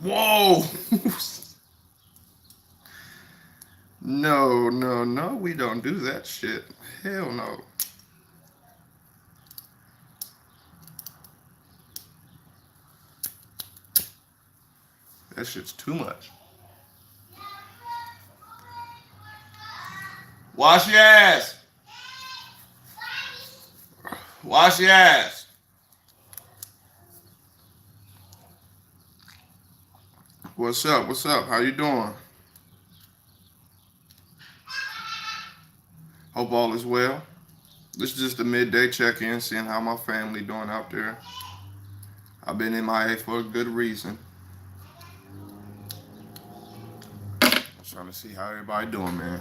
Whoa. No, no, no, we don't do that shit. Hell no. That shit's too much. Wash your ass. Wash your ass. What's up? What's up? How you doing? Hope all is well. This is just a midday check-in, seeing how my family doing out there. I've been MIA for a good reason. Trying to see how everybody doing, man.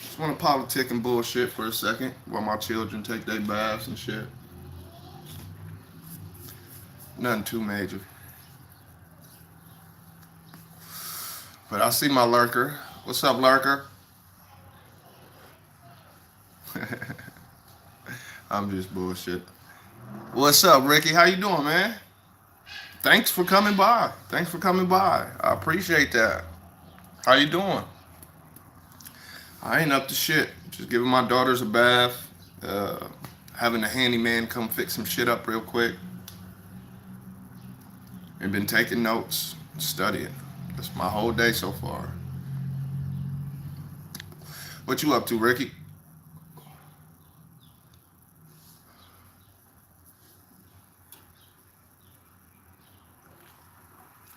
Just want to politic and bullshit for a second while my children take their baths and shit. Nothing too major. But I see my lurker. What's up, lurker? I'm just bullshit. What's up, Ricky? How you doing, man? Thanks for coming by. Thanks for coming by. I appreciate that. How you doing? I ain't up to shit. Just giving my daughters a bath. Uh, Having a handyman come fix some shit up real quick. And been taking notes, studying. That's my whole day so far. What you up to, Ricky?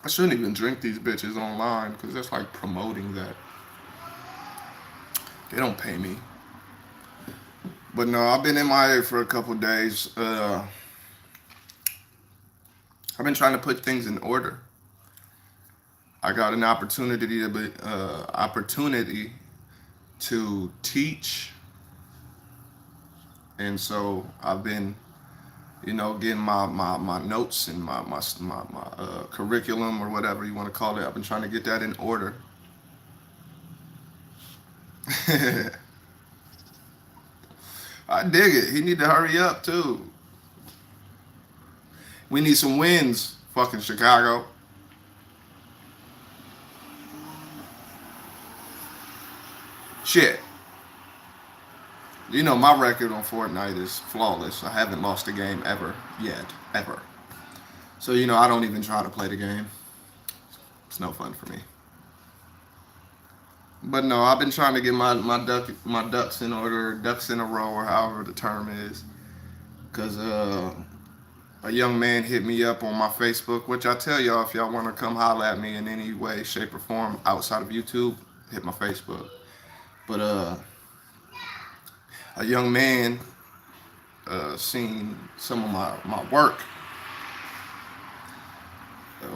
I shouldn't even drink these bitches online because that's like promoting that. They don't pay me. But no, I've been MIA for a couple days. I've been trying to put things in order. I got an opportunity to teach, and so I've been, getting my notes and my curriculum or whatever you want to call it. I've been trying to get that in order. I dig it. He need to hurry up too. We need some wins, fucking Chicago. Shit. My record on Fortnite is flawless. I haven't lost a game ever yet, ever. So I don't even try to play the game. It's no fun for me. But no, I've been trying to get my ducks in order, ducks in a row, or however the term is, because a young man hit me up on my Facebook, which I tell y'all, if y'all want to come holler at me in any way, shape, or form outside of YouTube, hit my Facebook. But a young man seen some of my work.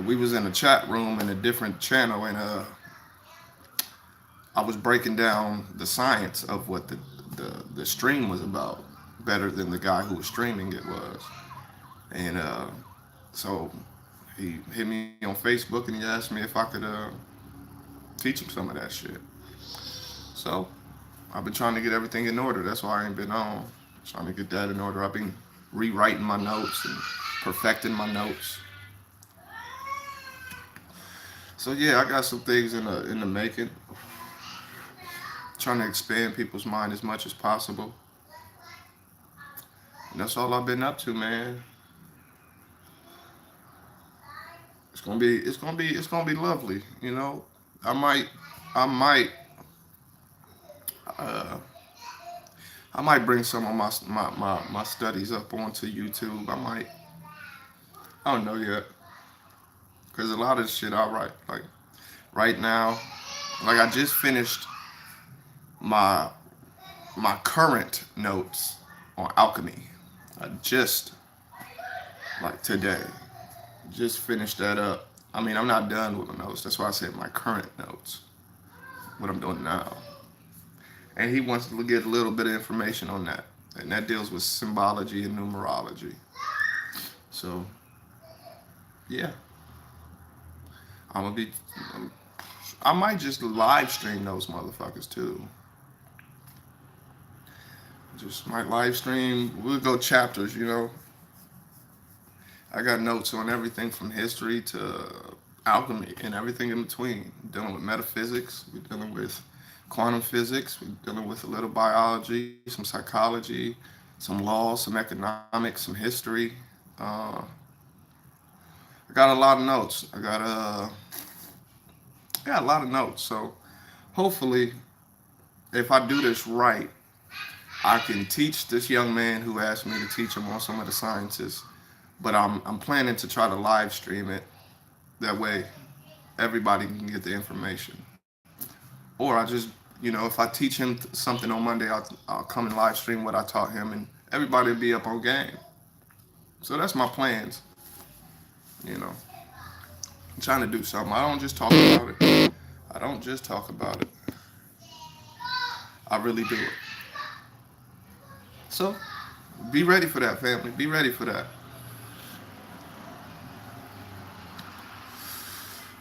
We was in a chat room in a different channel, and I was breaking down the science of what the stream was about better than the guy who was streaming it was. And so he hit me on Facebook and he asked me if I could teach him some of that shit. So I've been trying to get everything in order. That's why I ain't been on. Trying to get that in order. I've been rewriting my notes and perfecting my notes. So yeah, I got some things in the making. Trying to expand people's mind as much as possible. And that's all I've been up to, man. It's gonna be lovely. I might I might uh, I might bring some of my studies up onto YouTube. I don't know yet, because a lot of the shit I write like right now, like I just finished my my current notes on alchemy. I just like today just finished that up. I mean, I'm not done with my notes. That's why I said my current notes, what I'm doing now. And he wants to get a little bit of information on that, and that deals with symbology and numerology. So yeah, I'm gonna be. I might just live stream those motherfuckers too. Just might live stream. We'll go chapters. I got notes on everything from history to alchemy and everything in between. Dealing with metaphysics, we're dealing with quantum physics, we're dealing with a little biology, some psychology, some law, some economics, some history. Uh, I got a lot of notes. I got a lot of notes. So hopefully, if I do this right, I can teach this young man who asked me to teach him on some of the sciences. But I'm planning to try to live stream it. That way, everybody can get the information. Or I just, if I teach him something on Monday, I'll come and live stream what I taught him, and everybody will be up on game. So that's my plans. You know, I'm trying to do something. I don't just talk about it. I don't just talk about it. I really do it. So be ready for that, family. Be ready for that.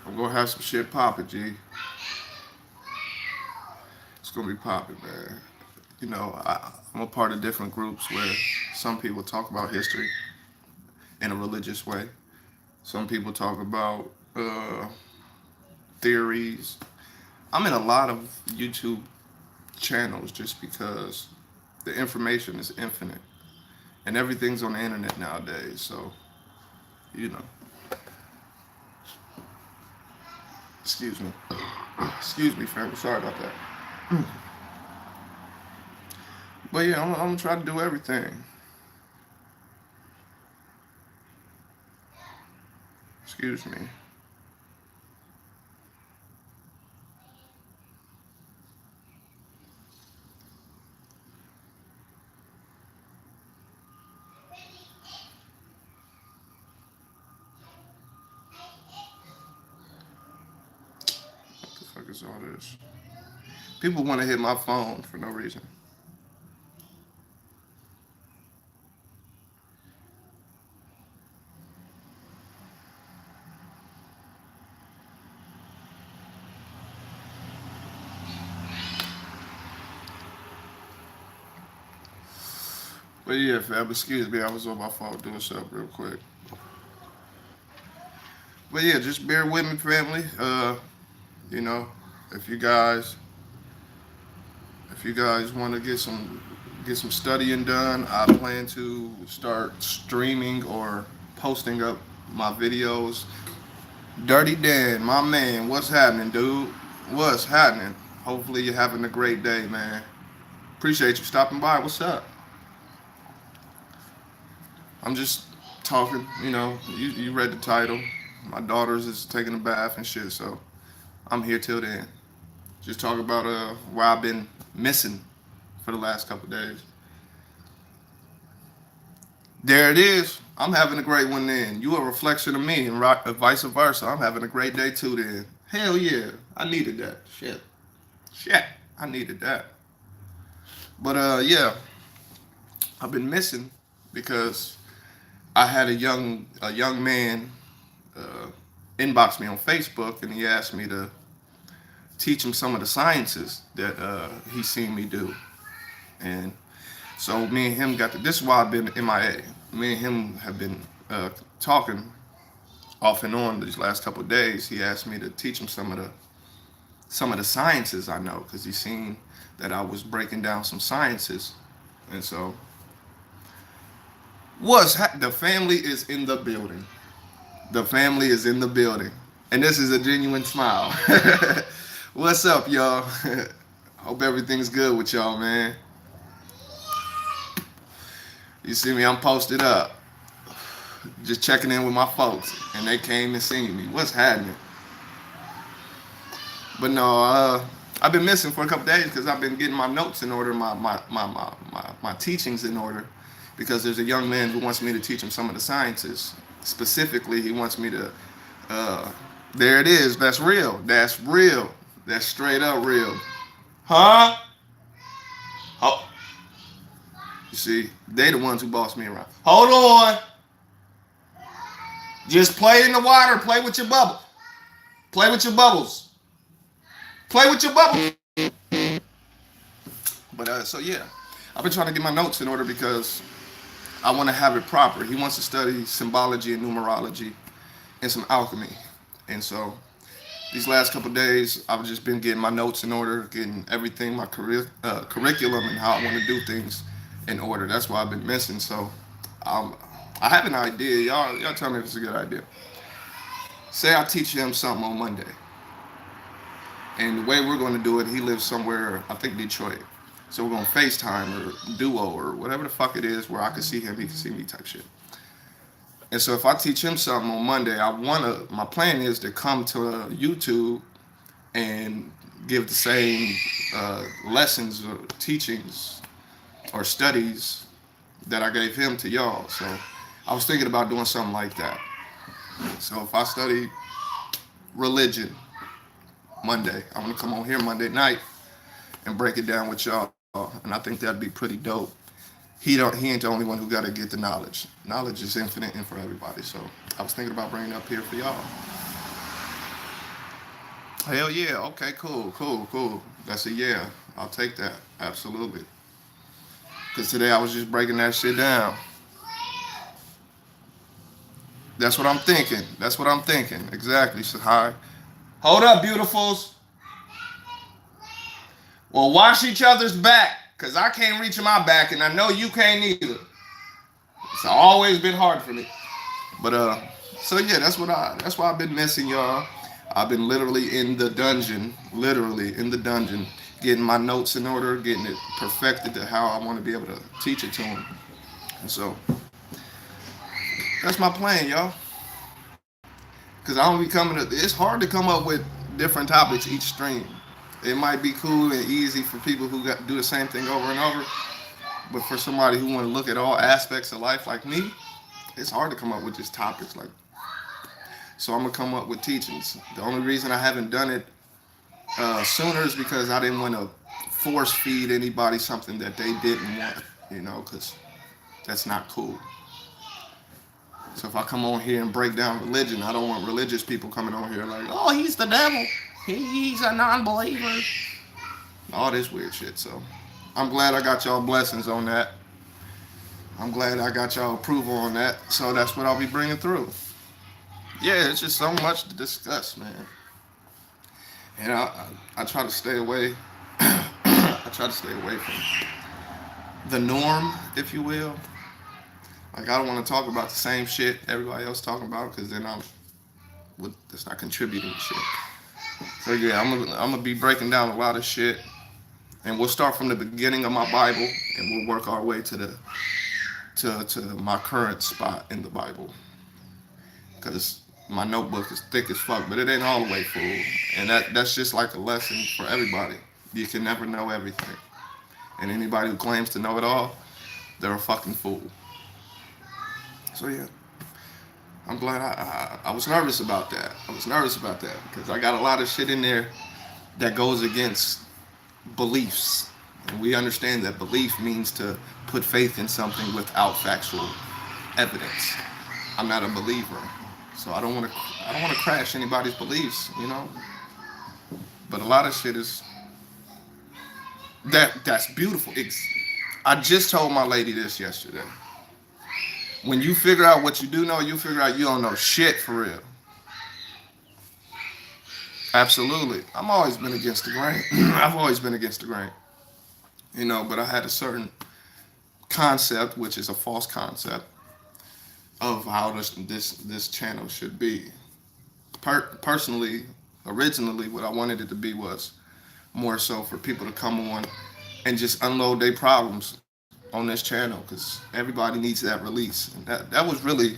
I'm gonna have some shit popping, G. It's gonna be popping, man. I'm a part of different groups where some people talk about history in a religious way. Some people talk about theories. I'm in a lot of YouTube channels just because the information is infinite and everything's on the internet nowadays. So, you know, excuse me. Excuse me, family. Sorry about that. But yeah, I'm gonna try to do everything. Excuse me. What the fuck is all this? People want to hit my phone for no reason. But yeah, fam, excuse me, I was on my phone doing something real quick. But yeah, just bear with me, family. You know, if you guys if you guys want to get some studying done, I plan to start streaming or posting up my videos. Dirty Dan, my man, what's happening, dude? What's happening? Hopefully you're having a great day, man. Appreciate you stopping by. What's up? I'm just talking, you read the title. My daughter's is taking a bath and shit, so I'm here till then. Just talk about where I've been missing for the last couple days. There it is. I'm having a great one then. You a reflection of me and vice versa. I'm having a great day too then. Hell yeah. I needed that. Shit. Shit. I needed that. But yeah, I've been missing because I had a young man uh, inbox me on Facebook and he asked me to teach him some of the sciences that he's seen me do. And so me and him this is why I've been MIA. Me and him have been talking off and on these last couple of days. He asked me to teach him some of the sciences I know because he seen that I was breaking down some sciences. And so the family is in the building. The family is in the building. And this is a genuine smile. What's up, y'all? Hope everything's good with y'all, man. You see me, I'm posted up. Just checking in with my folks. And they came and seen me. What's happening? But no, I've been missing for a couple days because I've been getting my notes in order, my teachings in order. Because there's a young man who wants me to teach him some of the sciences. Specifically, he wants me to, there it is, that's real. That's real. That's straight up real. Huh? Oh, you see, they the ones who boss me around. Hold on. Just play in the water. Play with your bubble. Play with your bubbles. Play with your bubbles. But so yeah, I've been trying to get my notes in order because I want to have it proper. He wants to study symbology and numerology and some alchemy. And so these last couple of days, I've just been getting my notes in order, getting everything, my curriculum and how I want to do things in order. That's why I've been missing. So um, I have an idea. Y'all tell me if it's a good idea. Say I teach him something on Monday. And the way we're going to do it, he lives somewhere, I think Detroit. So we're going to FaceTime or Duo or whatever the fuck it is where I can see him, he can see me type shit. And so if I teach him something on Monday, my plan is to come to YouTube and give the same lessons or teachings or studies that I gave him to y'all. So I was thinking about doing something like that. So if I study religion Monday, I'm gonna come on here Monday night and break it down with y'all, and I think that'd be pretty dope. He ain't the only one who got to get the knowledge. Knowledge is infinite and for everybody. So I was thinking about bringing it up here for y'all. Hell yeah. Okay, cool. That's a yeah. I'll take that. Absolutely. Because today I was just breaking that shit down. That's what I'm thinking. Exactly. So hi. Hold up, beautifuls. Well, wash each other's back. Because I can't reach my back, and I know you can't either. It's always been hard for me. But so yeah, that's why I've been missing y'all. I've been literally in the dungeon, getting my notes in order, getting it perfected to how I want to be able to teach it to them. And so that's my plan, y'all. Because I don't be coming to, it's hard to come up with different topics each stream. It might be cool and easy for people who do the same thing over and over, but for somebody who want to look at all aspects of life like me, it's hard to come up with just topics like. So I'm gonna come up with teachings. The only reason I haven't done it sooner is because I didn't want to force feed anybody something that they didn't want, because that's not cool. So if I come on here and break down religion, I don't want religious people coming on here like, oh, he's the devil. He's a non-believer. All this weird shit. So I'm glad I got y'all blessings on that. I'm glad I got y'all approval on that. So that's what I'll be bringing through. Yeah, it's just so much to discuss, man. And I try to stay away. I try to stay away from the norm, if you will. Like I don't want to talk about the same shit everybody else talking about, because then that's not contributing to shit. So yeah, I'm gonna be breaking down a lot of shit, and we'll start from the beginning of my Bible, and we'll work our way to my current spot in the Bible, because my notebook is thick as fuck, but it ain't all the way full, and that's just like a lesson for everybody. You can never know everything, and anybody who claims to know it all, they're a fucking fool. So yeah, I'm glad I was nervous about that. Because I got a lot of shit in there that goes against beliefs. And we understand that belief means to put faith in something without factual evidence. I'm not a believer, so I don't want to crash anybody's beliefs. But a lot of shit is that's beautiful. I just told my lady this yesterday. When you figure out what you do know, you figure out you don't know shit for real. Absolutely. I've always been against the grain. But I had a certain concept, which is a false concept, of how this channel should be. Personally, originally, what I wanted it to be was more so for people to come on and just unload their problems on this channel, because everybody needs that release. And that was really,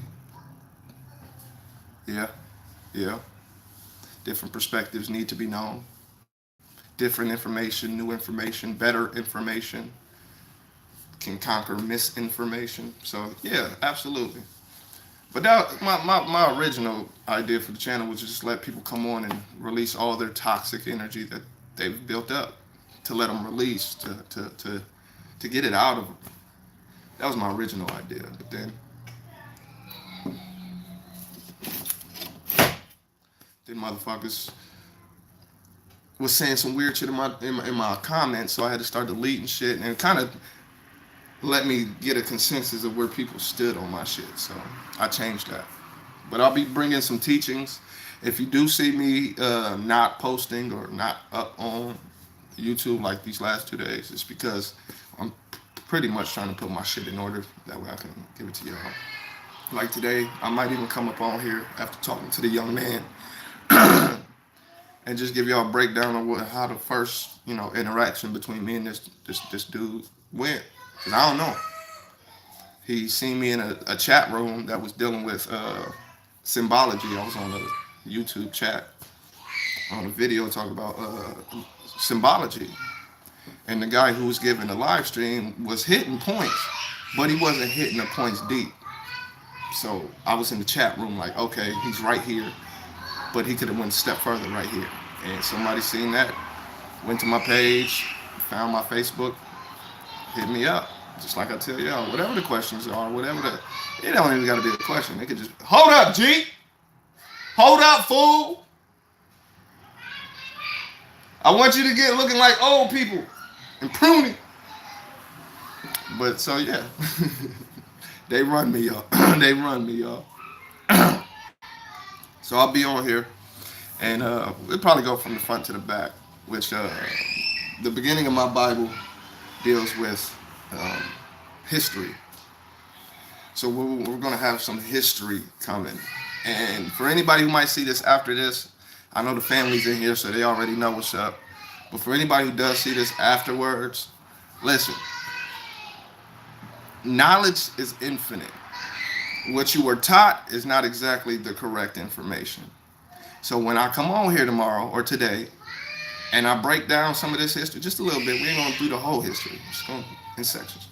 yeah, yeah. Different perspectives need to be known. Different information, new information, better information can conquer misinformation. So yeah, absolutely. But that my original idea for the channel was just let people come on and release all their toxic energy that they've built up, to let them release, to get it out of them. That was my original idea. But then motherfuckers was saying some weird shit in my comments, so I had to start deleting shit, and kind of let me get a consensus of where people stood on my shit. So I changed that. But I'll be bringing some teachings. If you do see me not posting or not up on YouTube like these last 2 days, it's because I'm pretty much trying to put my shit in order. That way I can give it to y'all. Like today, I might even come up on here after talking to the young man and just give y'all a breakdown of how the first, interaction between me and this dude went. Cause I don't know. He seen me in a chat room that was dealing with symbology. I was on a YouTube chat on a video talking about symbology, and the guy who was giving the live stream was hitting points, but he wasn't hitting the points deep. So I was in the chat room like, okay, he's right here, but he could have went a step further right here. And somebody seen that, went to my page, found my Facebook, hit me up. Just like I tell y'all, whatever the questions are, it don't even got to be a question. They could just, hold up, G. Hold up, fool. I want you to get looking like old people and pruning. But so yeah, they run me, y'all. They run me, y'all. So I'll be on here, and we'll probably go from the front to the back, which the beginning of my Bible deals with um, history. So we're going to have some history coming. And for anybody who might see this after this, I know the family's in here, so they already know what's up. But for anybody who does see this afterwards, listen, knowledge is infinite. What you were taught is not exactly the correct information. So when I come on here tomorrow or today and I break down some of this history, just a little bit, we ain't going to do the whole history. Just going in sections.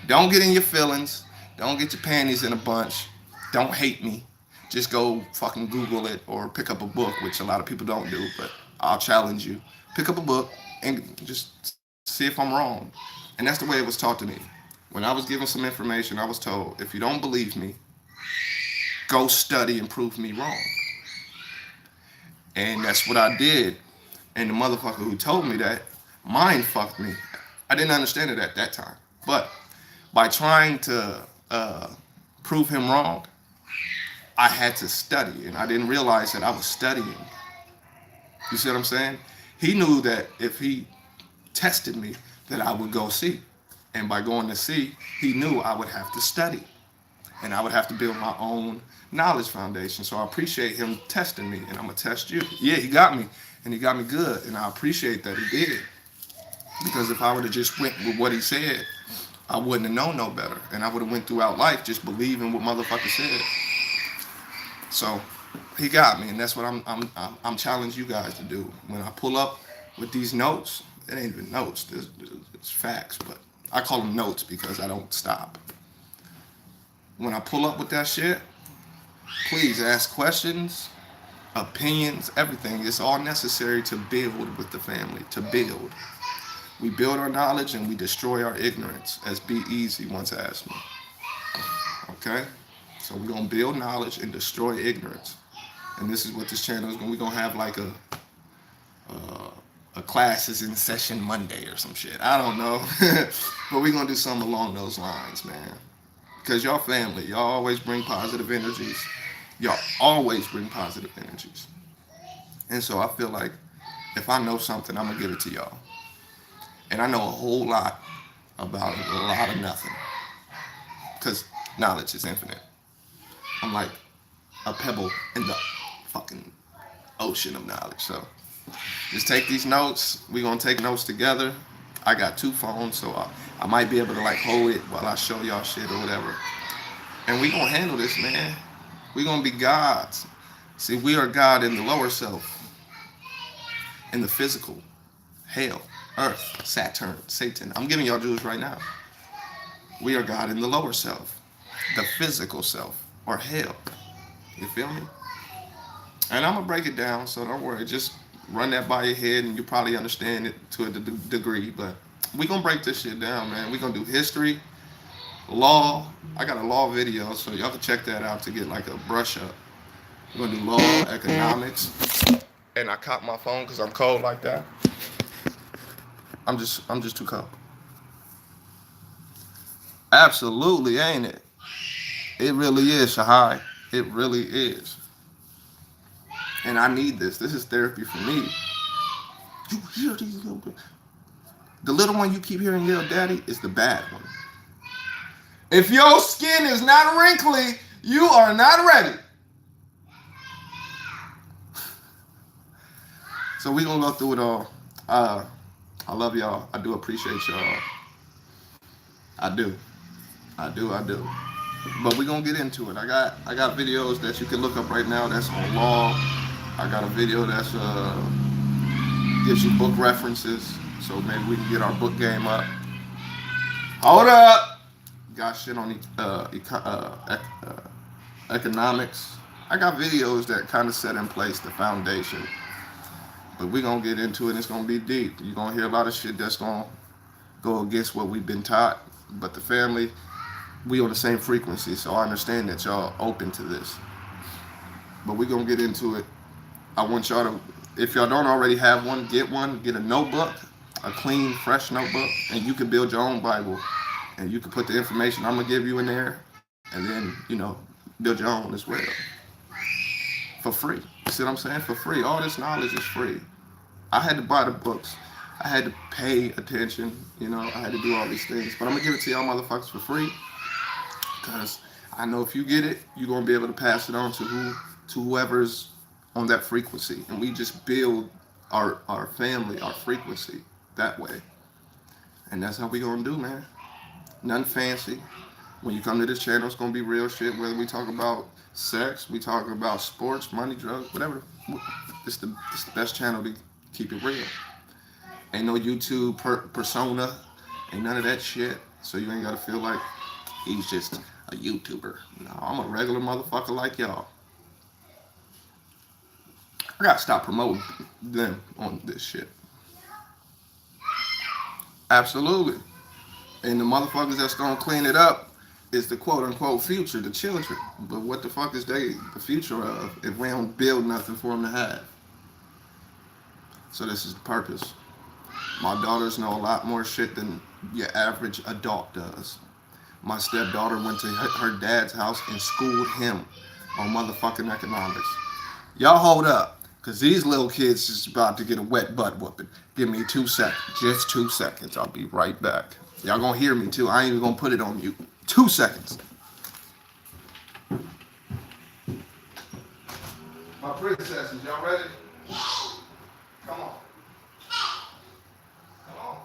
Don't get in your feelings. Don't get your panties in a bunch. Don't hate me. Just go fucking Google it or pick up a book, which a lot of people don't do, but I'll challenge you. Pick up a book and just see if I'm wrong. And that's the way it was taught to me. When I was given some information, I was told, if you don't believe me, go study and prove me wrong. And that's what I did. And the motherfucker who told me that mind fucked me. I didn't understand it at that time. But by trying to prove him wrong, I had to study. And I didn't realize that I was studying. You see what I'm saying? He knew that if he tested me, that I would go see. And by going to see, he knew I would have to study. And I would have to build my own knowledge foundation. So I appreciate him testing me, and I'm going to test you. Yeah, he got me, and he got me good, and I appreciate that he did. Because if I would have just went with what he said, I wouldn't have known no better. And I would have went throughout life just believing what motherfucker said. So he got me, and that's what I'm challenging you guys to do. When I pull up with these notes, it ain't even notes, it's facts, but I call them notes because I don't stop. When I pull up with that shit, please ask questions, opinions, everything. It's all necessary to build with the family, to build. We build our knowledge and we destroy our ignorance, as Be Easy once asked me. Okay? So we're going to build knowledge and destroy ignorance. And this is what this channel is going to, we're going to have like a classes in session Monday or some shit. I don't know. But we're going to do something along those lines, man. Because y'all family, y'all always bring positive energies. Y'all always bring positive energies. And so I feel like if I know something, I'm going to give it to y'all. And I know a whole lot about it, a lot of nothing. Because knowledge is infinite. I'm like a pebble in the fucking ocean of knowledge. So just take these notes. We're going to take notes together. I got 2 phones, so I might be able to like hold it while I show y'all shit or whatever. And we gonna handle this, man. We gonna be gods. See, we are God in the lower self, in the physical, hell, earth, Saturn, Satan. I'm giving y'all jewels right now. We are God in the lower self, the physical self, or hell. You feel me? And I'm gonna break it down, so don't worry. Just run that by your head, and you probably understand it to a degree. But we gonna break this shit down, man. We gonna do history, law. I got a law video, so y'all can check that out to get like a brush up. We're gonna do law, economics. And I caught my phone because I'm cold like that. I'm just too cold. Absolutely, ain't it? It really is, Shahai. It really is. And I need this. This is therapy for me. You hear these little The little one you keep hearing yell daddy is the bad one. If your skin is not wrinkly, you are not ready. So we gonna go through it all. I love y'all. I do appreciate y'all. I do. I do. But we gonna get into it. I got videos that you can look up right now that's on law. I got a video that's gives you book references. So maybe we can get our book game up. Hold up. Got shit on economics. I got videos that kind of set in place the foundation. But we gonna get into it. It's gonna be deep. You're gonna hear a lot of shit that's gonna go against what we've been taught. But the family, we on the same frequency, so I understand that y'all open to this. But we gonna get into it. I want y'all to, if y'all don't already have one, get a notebook, a clean, fresh notebook, and you can build your own Bible. And you can put the information I'm gonna give you in there, and then, build your own as well. For free. You see what I'm saying? For free. All this knowledge is free. I had to buy the books. I had to pay attention. I had to do all these things. But I'm gonna give it to y'all motherfuckers for free. Because I know if you get it, you're gonna be able to pass it on to whoever's on that frequency. And we just build our family, our frequency that way. And that's how we gonna do, man. Nothing fancy. When you come to this channel, it's gonna be real shit. Whether we talk about sex, we talk about sports, money, drugs, whatever. It's the best channel to keep it real. Ain't no YouTube persona. Ain't none of that shit. So you ain't gotta feel like he's just a YouTuber. No, I'm a regular motherfucker like y'all. I gotta stop promoting them on this shit. Absolutely. And the motherfuckers that's gonna clean it up is the quote unquote future, the children. But what the fuck is they the future of if we don't build nothing for them to have? So this is the purpose. My daughters know a lot more shit than your average adult does. My stepdaughter went to her dad's house and schooled him on motherfucking economics. Y'all hold up, because these little kids is about to get a wet butt whooping. Give me 2 seconds. Just 2 seconds. I'll be right back. Y'all gonna hear me too. I ain't even gonna put it on mute. 2 seconds. My princesses, y'all ready? Come on. Come on.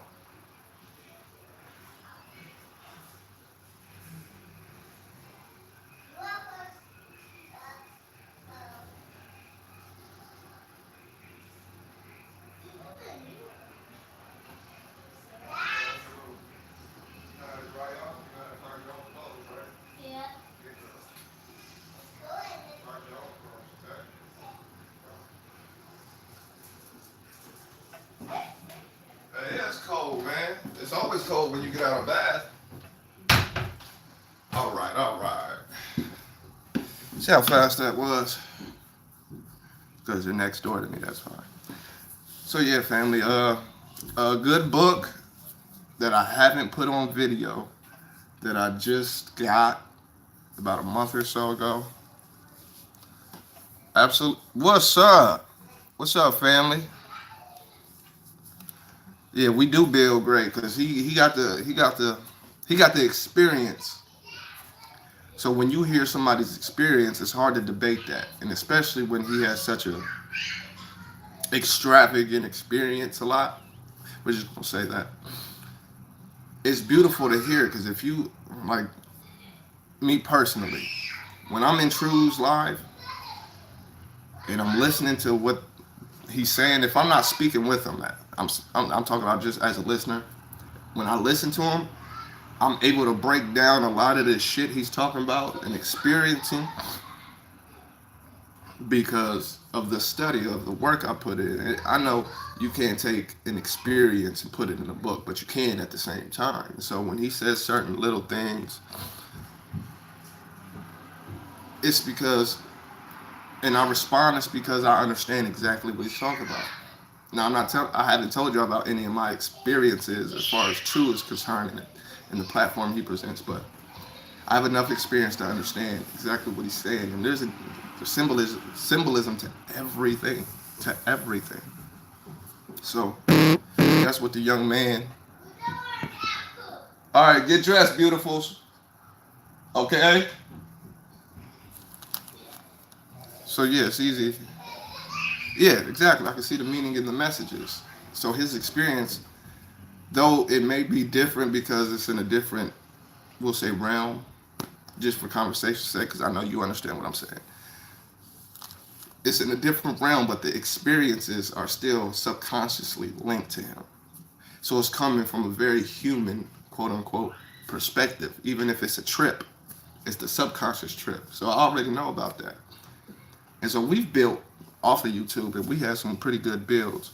Yeah, it's cold, man. It's always cold when you get out of bath. All right, all right. See how fast that was? Because you're next door to me, that's fine. So yeah, family, a good book that I haven't put on video that I just got about a month or so ago. Absolutely. What's up? What's up, family? Yeah, we do build great because he got the experience. So when you hear somebody's experience, it's hard to debate that, and especially when he has such a extravagant experience a lot. We're just gonna say that. It's beautiful to hear because if you like me personally, when I'm in True's live and I'm listening to what he's saying, if I'm not speaking with him, I'm talking about just as a listener. When I listen to him, I'm able to break down a lot of this shit he's talking about and experiencing because of the study of the work I put in. I know you can't take an experience and put it in a book, but you can at the same time. So when he says certain little things, it's because, and I respond, it's because I understand exactly what he's talking about. Now I haven't told you about any of my experiences as far as True is concerned in the platform he presents, but I have enough experience to understand exactly what he's saying. And there's symbolism to everything, to everything. So that's what the young man. All right, get dressed, beautifuls. Okay. So yeah, it's easy. Yeah, exactly. I can see the meaning in the messages. So his experience, though it may be different because it's in a different, we'll say, realm, just for conversation's sake, because I know you understand what I'm saying. It's in a different realm, but the experiences are still subconsciously linked to him. So it's coming from a very human, quote unquote, perspective. Even if it's a trip, it's the subconscious trip. So I already know about that. And so we've built off of YouTube, and we have some pretty good builds.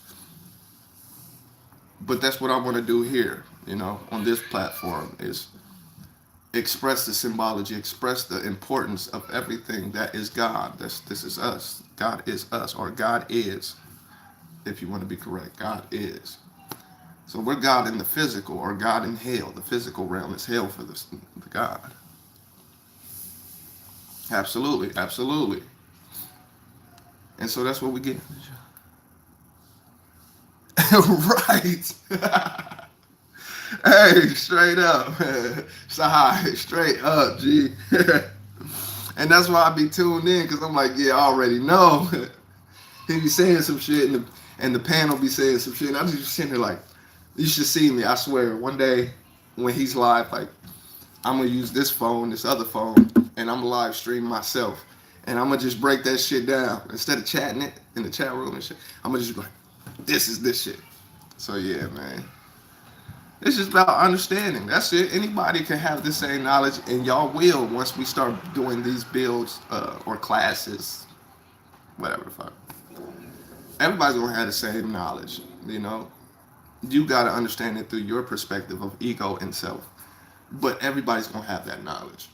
But that's what I want to do here, on this platform is express the symbology, express the importance of everything that is God. This is us. God is us, or God is, if you want to be correct. God is. So we're God in the physical, or God in hell. The physical realm is hell for the God. Absolutely, absolutely. And so that's what we get. Right. Hey, straight up. Side, straight up, G. And that's why I be tuned in, because I'm like, yeah, I already know. He be saying some shit, and the panel be saying some shit, and I'm just sitting here like, you should see me, I swear. One day, when he's live, like, I'm going to use this phone, this other phone, and I'm going to live stream myself. And I'm going to just break that shit down. Instead of chatting it in the chat room and shit, I'm going to just be like, this is this shit. So, yeah, man. It's just about understanding. That's it. Anybody can have the same knowledge, and y'all will once we start doing these builds or classes, whatever the fuck. Everybody's gonna have the same knowledge. You gotta understand it through your perspective of ego and self. But everybody's gonna have that knowledge.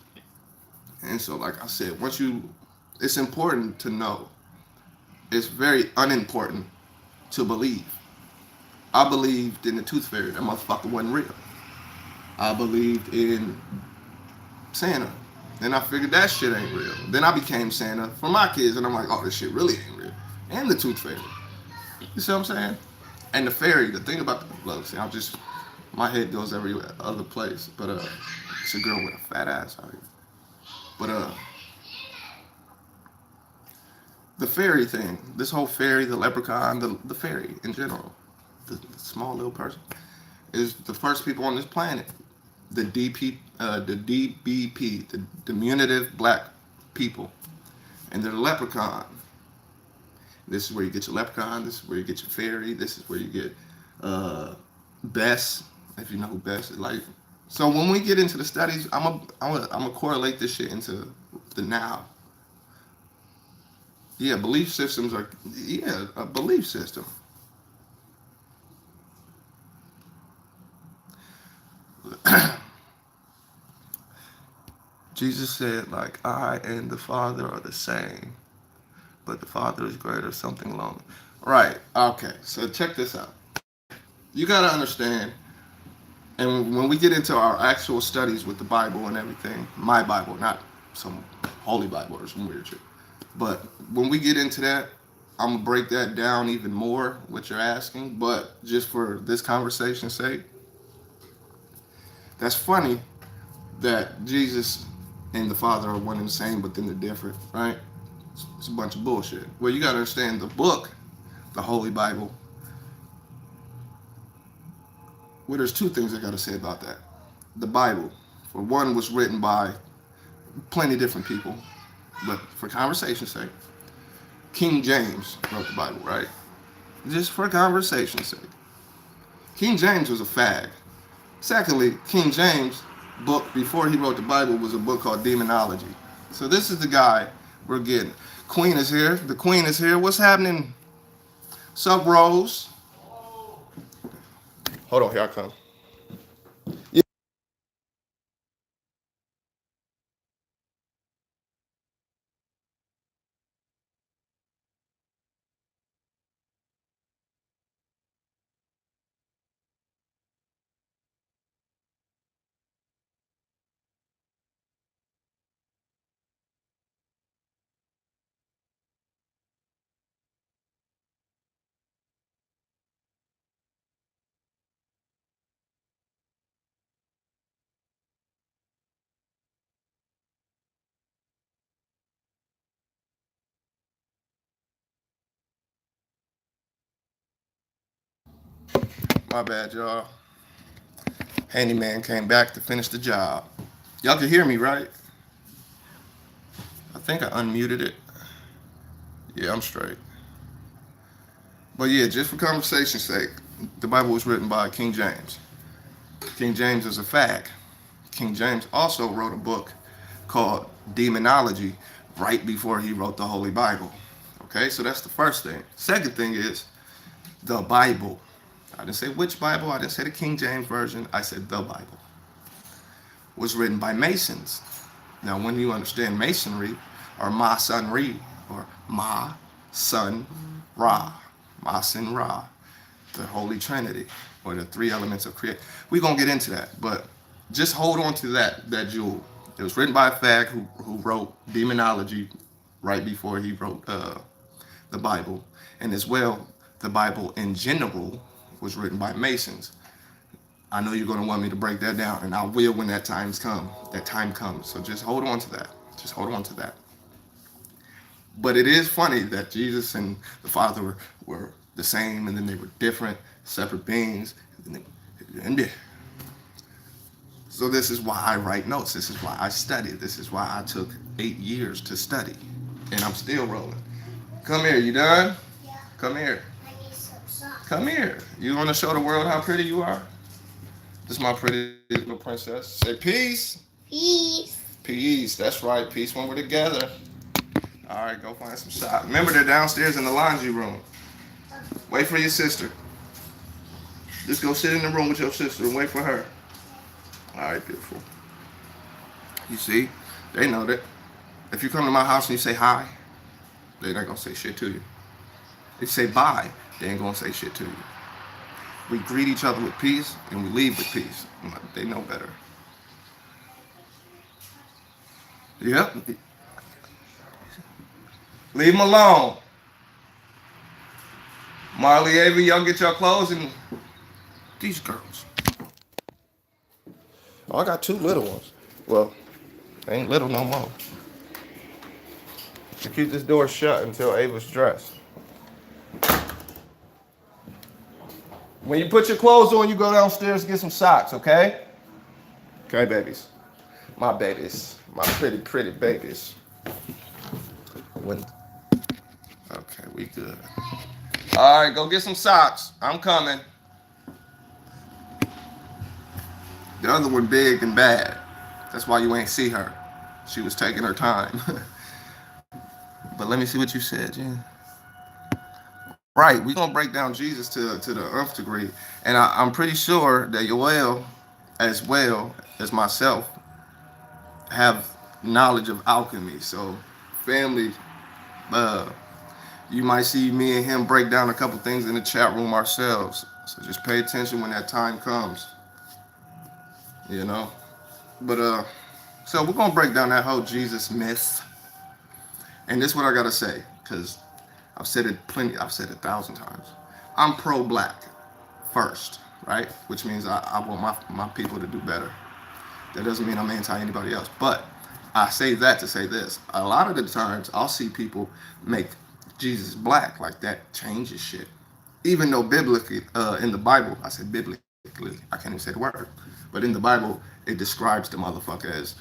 And so, like I said, it's important to know. It's very unimportant to believe. I believed in the tooth fairy. That motherfucker wasn't real. I believed in Santa. Then I figured that shit ain't real. Then I became Santa for my kids, and I'm like, oh, this shit really ain't real. And the tooth fairy. You see what I'm saying? And the fairy, the thing about see, my head goes every other place. But it's a girl with a fat ass out here. But the fairy thing, this whole fairy, the leprechaun, the fairy in general, the small little person, is the first people on this planet. The DBP, the diminutive black people, and they're the leprechaun. This is where you get your leprechaun. This is where you get your fairy. This is where you get Bess, if you know who Bess is. Like, so when we get into the studies, I'm gonna correlate this shit into the now. Yeah, belief systems are a belief system. Jesus said, like, I and the Father are the same, but the Father is greater, something along. Right. Okay. So check this out. You gotta understand, and when we get into our actual studies with the Bible and everything, my Bible, not some holy Bible or some weird shit. But when we get into that, I'm gonna break that down even more, what you're asking. But just for this conversation's sake, that's funny that Jesus and the Father are one and the same, but then they're different, right? It's a bunch of bullshit. Well, you gotta understand the book, the Holy Bible. Well, there's two things I gotta say about that. The Bible, for one, was written by plenty of different people, but for conversation's sake, King James wrote the Bible, right? Just for conversation's sake. King James was a fag. Secondly, King James' book before he wrote the Bible was a book called Demonology. So this is the guy we're getting. Queen is here. The Queen is here. What's happening? Sup, Rose? Hold on, here I come. My bad, y'all. Handyman came back to finish the job. Y'all can hear me, right? I think I unmuted it. Yeah, I'm straight. But yeah, just for conversation's sake, the Bible was written by King James. King James is a fact. King James also wrote a book called Demonology right before he wrote the Holy Bible. Okay, so that's the first thing. Second thing is the Bible. I didn't say which Bible, I didn't say the King James Version, I said the Bible. Was written by Masons. Now, when you understand Masonry, or Masonry, or Ma, Sun, Ra, Mason Ra, the Holy Trinity, or the three elements of creation. We're gonna get into that, but just hold on to that jewel. It was written by a fag who wrote Demonology right before he wrote the Bible, and as well, the Bible in general was written by Masons. I know you're gonna want me to break that down, and I will when that time's come. That time comes. So just hold on to that. Just hold on to that. But it is funny that Jesus and the Father were the same, and then they were different, separate beings. So this is why I write notes. This is why I study. This is why I took 8 years to study, and I'm still rolling. Come here. You done? Yeah. Come here. I need some socks. Come here. You want to show the world how pretty you are? This is my pretty little princess. Say peace. Peace. Peace. That's right. Peace when we're together. All right, go find some socks. Remember, they're downstairs in the laundry room. Wait for your sister. Just go sit in the room with your sister and wait for her. All right, beautiful. You see, they know that if you come to my house and you say hi, they're not gonna say shit to you. If you say bye, they ain't gonna say shit to you. We greet each other with peace and we leave with peace. They know better. Yep. Leave them alone. Marley Avery, y'all get your clothes and these girls. Oh, I got two little ones. Well, they ain't little no more. To keep this door shut until Ava's dressed. When you put your clothes on, you go downstairs and get some socks, okay? Okay, babies. My babies. My pretty, pretty babies. When... Okay, we good. All right, go get some socks. I'm coming. The other one big and bad. That's why you ain't see her. She was taking her time. But let me see what you said, Jen. Right, we're gonna break down Jesus to the nth degree, and I'm pretty sure that Yoel, as well as myself, have knowledge of alchemy. So, family, uh, you might see me and him break down a couple things in the chat room ourselves. So just pay attention when that time comes. You know, but so we're gonna break down that whole Jesus myth, and this is what I gotta say, cause I've said it plenty. I've said it 1,000 times. I'm pro-black first, right? Which means I want my people to do better. That doesn't mean I'm anti anybody else. But I say that to say this. A lot of the times I'll see people make Jesus black, like that changes shit. Even though biblically, in the Bible, I said biblically, I can't even say the word. But in the Bible, it describes the motherfucker as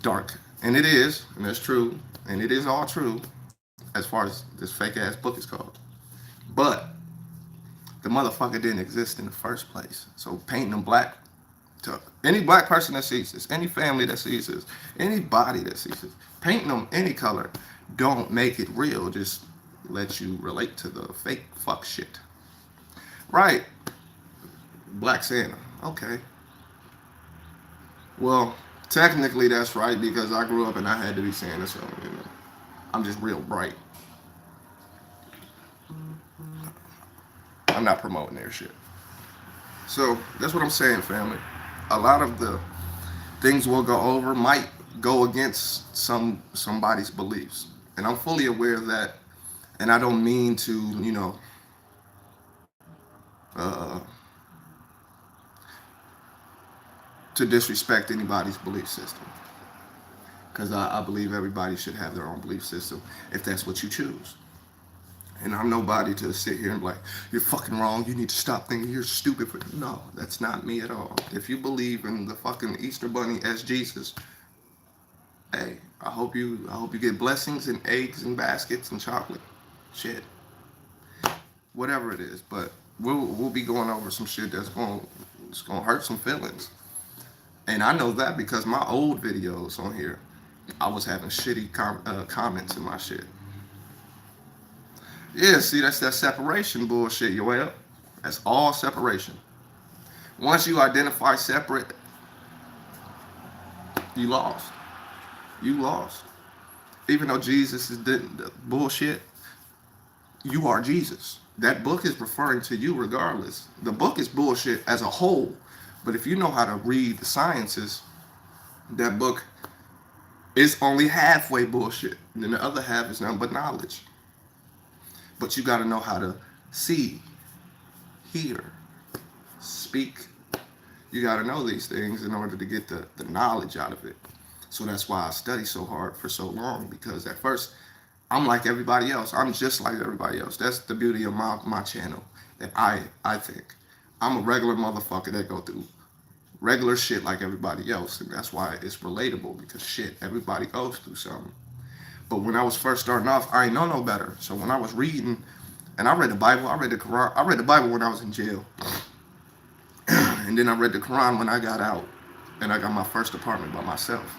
dark. And it is, and that's true. And it is all true as far as this fake ass book is called. But the motherfucker didn't exist in the first place. So painting them black, to any black person that sees this, any family that sees this, anybody that sees this, painting them any color don't make it real. Just let you relate to the fake fuck shit. Right. Black Santa. Okay. Well, technically that's right because I grew up and I had to be Santa, so you know, I'm just real bright. I'm not promoting their shit. So that's what I'm saying, family. A lot of the things we'll go over might go against somebody's beliefs, and I'm fully aware of that. And I don't mean to, you know, uh, to disrespect anybody's belief system, because I believe everybody should have their own belief system if that's what you choose. And I'm nobody to sit here and be like, you're fucking wrong. You need to stop thinking you're stupid. No, that's not me at all. If you believe in the fucking Easter Bunny as Jesus, hey, I hope you get blessings and eggs and baskets and chocolate. Shit, whatever it is. But we'll be going over some shit it's gonna hurt some feelings. And I know that because my old videos on here, I was having shitty comments in my shit. Yeah, see, that's that separation bullshit, Yoel. That's all separation. Once you identify separate, you lost. You lost. Even though Jesus is the bullshit, you are Jesus. That book is referring to you regardless. The book is bullshit as a whole. But if you know how to read the sciences, that book is only halfway bullshit. And then the other half is nothing but knowledge. But you got to know how to see, hear, speak. You got to know these things in order to get the knowledge out of it. So that's why I study so hard for so long, because at first I'm like everybody else. I'm just like everybody else. That's the beauty of my channel. That I think I'm a regular motherfucker that go through regular shit like everybody else, and that's why it's relatable, because shit, everybody goes through something. But when I was first starting off, I ain't know no better. So when I was reading, and I read the Bible, I read the Quran. I read the Bible when I was in jail, and then I read the Quran when I got out, and I got my first apartment by myself.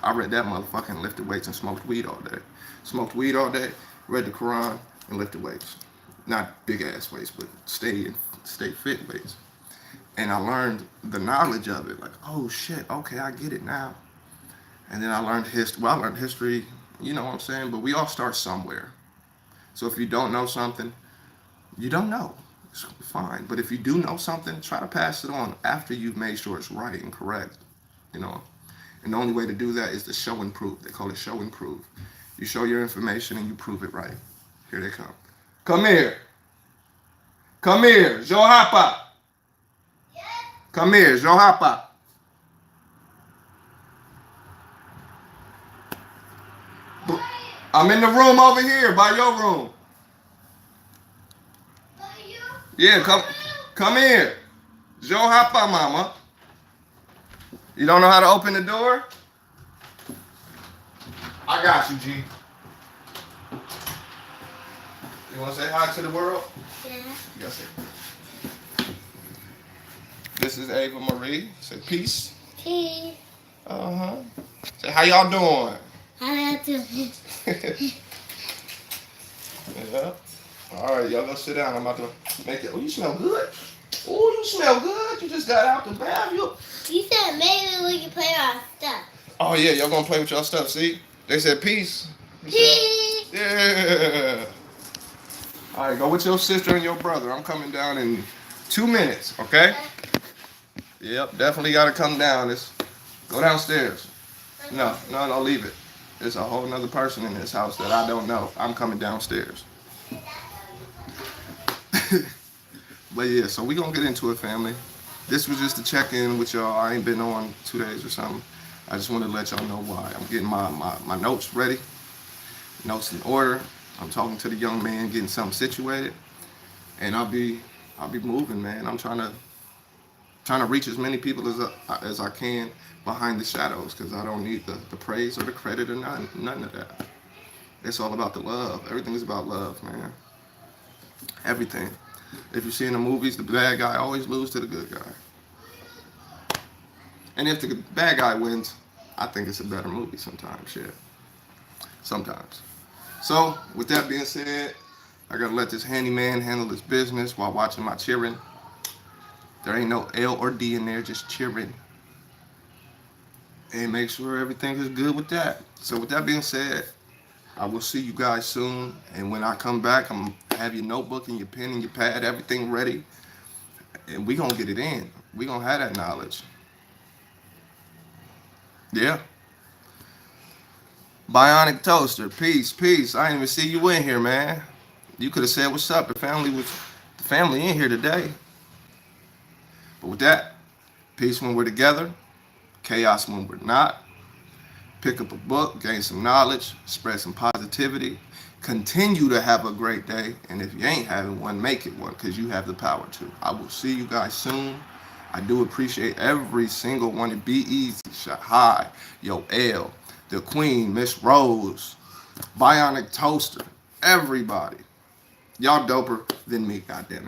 I read that motherfucker and lifted weights and smoked weed all day. Smoked weed all day, read the Quran, and lifted weights. Not big ass weights, but stay fit weights. And I learned the knowledge of it. Like, oh shit, okay, I get it now. And then I learned history. Well, I learned history, you know what I'm saying? But we all start somewhere. So if you don't know something, you don't know. It's fine. But if you do know something, try to pass it on after you've made sure it's right and correct. You know? And the only way to do that is to show and prove. They call it show and prove. You show your information and you prove it right. Here they come. Come here. Come here. Johapa. Come here. Johapa. I'm in the room over here by your room. Yeah, come here. Johapa, mama. You don't know how to open the door? I got you, G. You want to say hi to the world? Yeah. You gotta say. This is Ava Marie. Say peace. Peace. Uh-huh. Say, how y'all doing? How y'all doing? Yeah. All right, y'all go sit down. I'm about to make it. Oh, you smell good. Oh, you smell good. You just got out the bath. You said maybe we can play with our stuff. Oh, yeah, y'all gonna play with y'all stuff, see? They said peace. Peace. Yeah. All right, go with your sister and your brother. I'm coming down in 2 minutes, okay? Yep, definitely got to come down. Go downstairs. No, leave it. There's a whole nother person in this house that I don't know. I'm coming downstairs. But yeah, so we gonna get into it, family. This was just to check in with y'all. I ain't been on 2 days or something. I just wanted to let y'all know why. I'm getting my notes ready, notes in order. I'm talking to the young man, getting something situated, and I'll be moving, man. I'm trying to reach as many people as I can behind the shadows, because I don't need the praise or the credit or none of that. It's all about the love. Everything is about love, man. Everything. If you see in the movies, the bad guy always loses to the good guy. And if the bad guy wins, I think it's a better movie sometimes, shit. Sometimes. So, with that being said, I gotta let this handyman handle his business while watching my cheering. There ain't no L or D in there, just cheering. And make sure everything is good with that. So with that being said, I will see you guys soon. And when I come back, I'm gonna have your notebook and your pen and your pad, everything ready. And we gonna get it in. We gonna have that knowledge. Yeah. Bionic Toaster, peace. I didn't even see you in here, man. You could have said what's up. The family in here today. But with that, peace when we're together, chaos when we're not. Pick up a book, gain some knowledge, spread some positivity. Continue to have a great day. And if you ain't having one, make it one because you have the power to. I will see you guys soon. I do appreciate every single one. Be easy, Shahai, Yo L, the Queen, Miss Rose, Bionic Toaster, everybody. Y'all doper than me, goddammit.